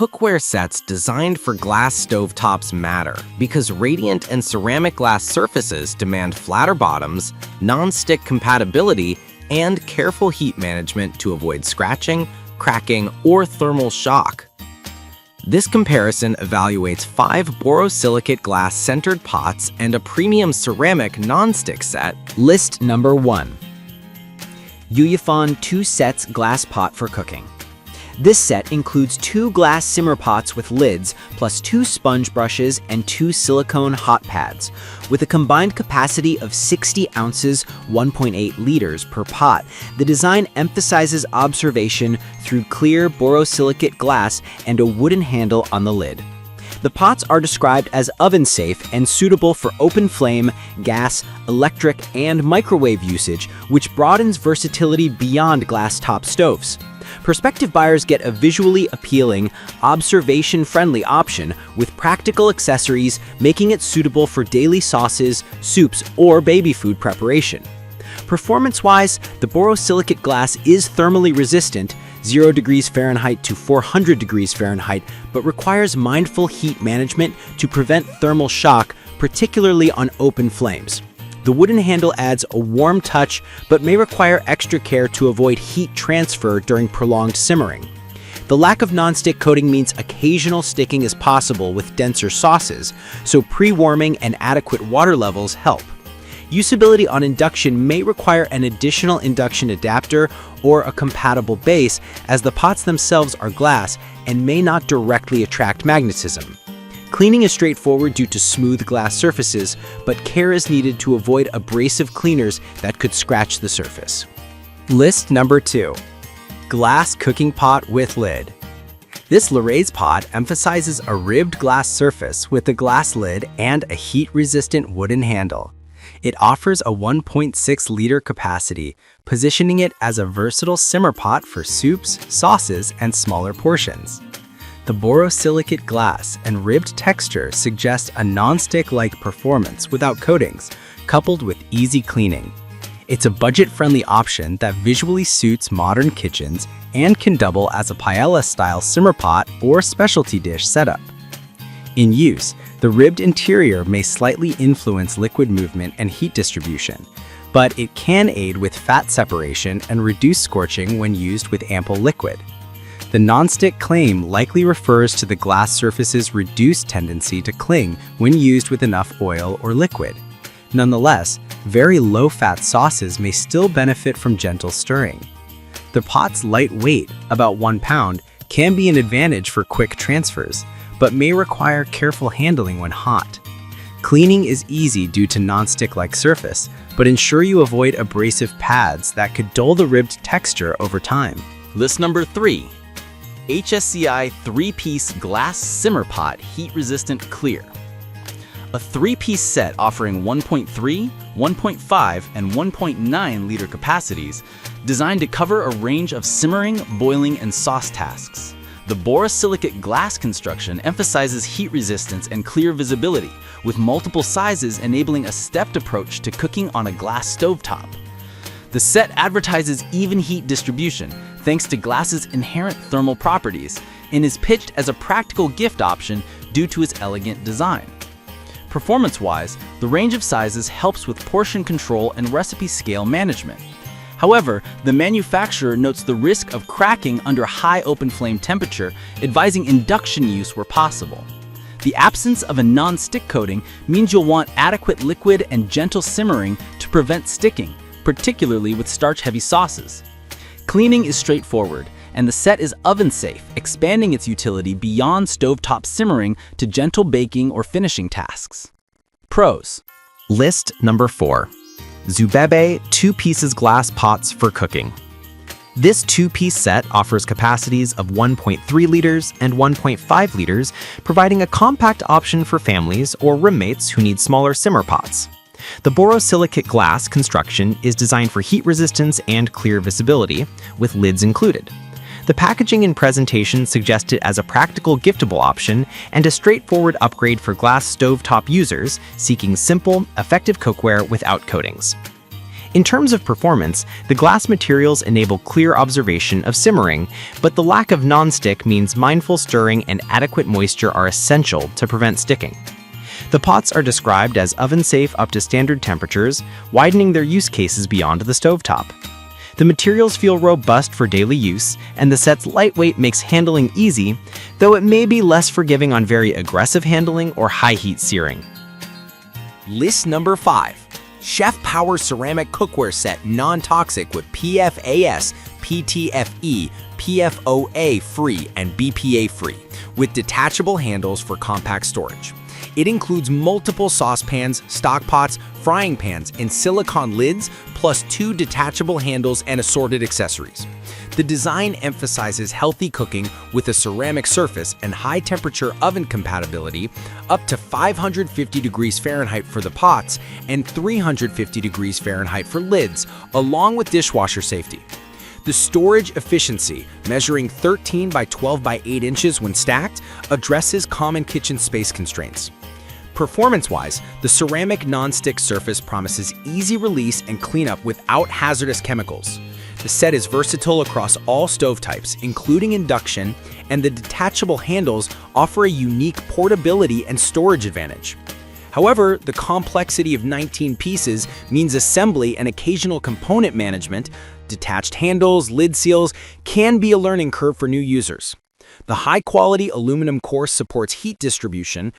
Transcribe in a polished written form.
cookware sets designed for glass stovetops matter because radiant and ceramic glass surfaces demand flatter bottoms, non-stick compatibility, and careful heat management to avoid scratching, cracking, or thermal shock. This comparison evaluates 5 borosilicate glass-centered pots and a premium ceramic non-stick set. List number 1. Yuyafon 2 sets glass pot for cooking. This set includes 2 glass simmer pots with lids, plus 2 sponge brushes and 2 silicone hot pads. With a combined capacity of 60 ounces, 1.8 liters per pot, the design emphasizes observation through clear borosilicate glass and a wooden handle on the lid. The pots are described as oven-safe and suitable for open flame, gas, electric, and microwave usage, which broadens versatility beyond glass-top stoves. Prospective buyers get a visually appealing, observation-friendly option with practical accessories, making it suitable for daily sauces, soups, or baby food preparation. Performance-wise, the borosilicate glass is thermally resistant, 0 degrees Fahrenheit to 400 degrees Fahrenheit, but requires mindful heat management to prevent thermal shock, particularly on open flames. The wooden handle adds a warm touch, but may require extra care to avoid heat transfer during prolonged simmering. The lack of non-stick coating means occasional sticking is possible with denser sauces, so pre-warming and adequate water levels help. Usability on induction may require an additional induction adapter or a compatible base, as the pots themselves are glass and may not directly attract magnetism. Cleaning is straightforward due to smooth glass surfaces, but care is needed to avoid abrasive cleaners that could scratch the surface. List number 2. Glass cooking pot with lid. This LeRaise pot emphasizes a ribbed glass surface with a glass lid and a heat-resistant wooden handle. It offers a 1.6-liter capacity, positioning it as a versatile simmer pot for soups, sauces, and smaller portions. The borosilicate glass and ribbed texture suggest a non-stick-like performance without coatings, coupled with easy cleaning. It's a budget-friendly option that visually suits modern kitchens and can double as a paella-style simmer pot or specialty dish setup. In use, the ribbed interior may slightly influence liquid movement and heat distribution, but it can aid with fat separation and reduce scorching when used with ample liquid. The non-stick claim likely refers to the glass surface's reduced tendency to cling when used with enough oil or liquid. Nonetheless, very low-fat sauces may still benefit from gentle stirring. The pot's light weight, about 1 pound, can be an advantage for quick transfers, but may require careful handling when hot. Cleaning is easy due to non-stick-like surface, but ensure you avoid abrasive pads that could dull the ribbed texture over time. List number 3. HSCI 3-piece glass simmer pot heat-resistant clear. A 3-piece set offering 1.3, 1.5, and 1.9 liter capacities, designed to cover a range of simmering, boiling, and sauce tasks. The borosilicate glass construction emphasizes heat resistance and clear visibility, with multiple sizes enabling a stepped approach to cooking on a glass stovetop. The set advertises even heat distribution, thanks to glass's inherent thermal properties, and is pitched as a practical gift option due to its elegant design. Performance-wise, the range of sizes helps with portion control and recipe scale management. However, the manufacturer notes the risk of cracking under high open flame temperature, advising induction use where possible. The absence of a non-stick coating means you'll want adequate liquid and gentle simmering to prevent sticking, particularly with starch-heavy sauces. Cleaning is straightforward, and the set is oven-safe, expanding its utility beyond stovetop simmering to gentle baking or finishing tasks. Pros. List number 4. Zubebe 2-pieces glass pots for cooking. This 2-piece set offers capacities of 1.3 liters and 1.5 liters, providing a compact option for families or roommates who need smaller simmer pots. The borosilicate glass construction is designed for heat resistance and clear visibility, with lids included. The packaging and presentation suggest it as a practical giftable option and a straightforward upgrade for glass stovetop users seeking simple, effective cookware without coatings. In terms of performance, the glass materials enable clear observation of simmering, but the lack of nonstick means mindful stirring and adequate moisture are essential to prevent sticking. The pots are described as oven-safe up to standard temperatures, widening their use cases beyond the stovetop. The materials feel robust for daily use, and the set's lightweight makes handling easy, though it may be less forgiving on very aggressive handling or high-heat searing. List number 5. Chef Power Ceramic Cookware Set Non-Toxic with PFAS, PTFE, PFOA-free, and BPA-free, with detachable handles for compact storage. It includes multiple saucepans, stock pots, frying pans, and silicone lids, plus 2 detachable handles and assorted accessories. The design emphasizes healthy cooking with a ceramic surface and high-temperature oven compatibility up to 550 degrees Fahrenheit for the pots and 350 degrees Fahrenheit for lids, along with dishwasher safety. The storage efficiency, measuring 13 by 12 by 8 inches when stacked, addresses common kitchen space constraints. Performance-wise, the ceramic non-stick surface promises easy release and cleanup without hazardous chemicals. The set is versatile across all stove types, including induction, and the detachable handles offer a unique portability and storage advantage. However, the complexity of 19 pieces means assembly and occasional component management, detached handles, lid seals, can be a learning curve for new users. The high-quality aluminum core supports heat distribution,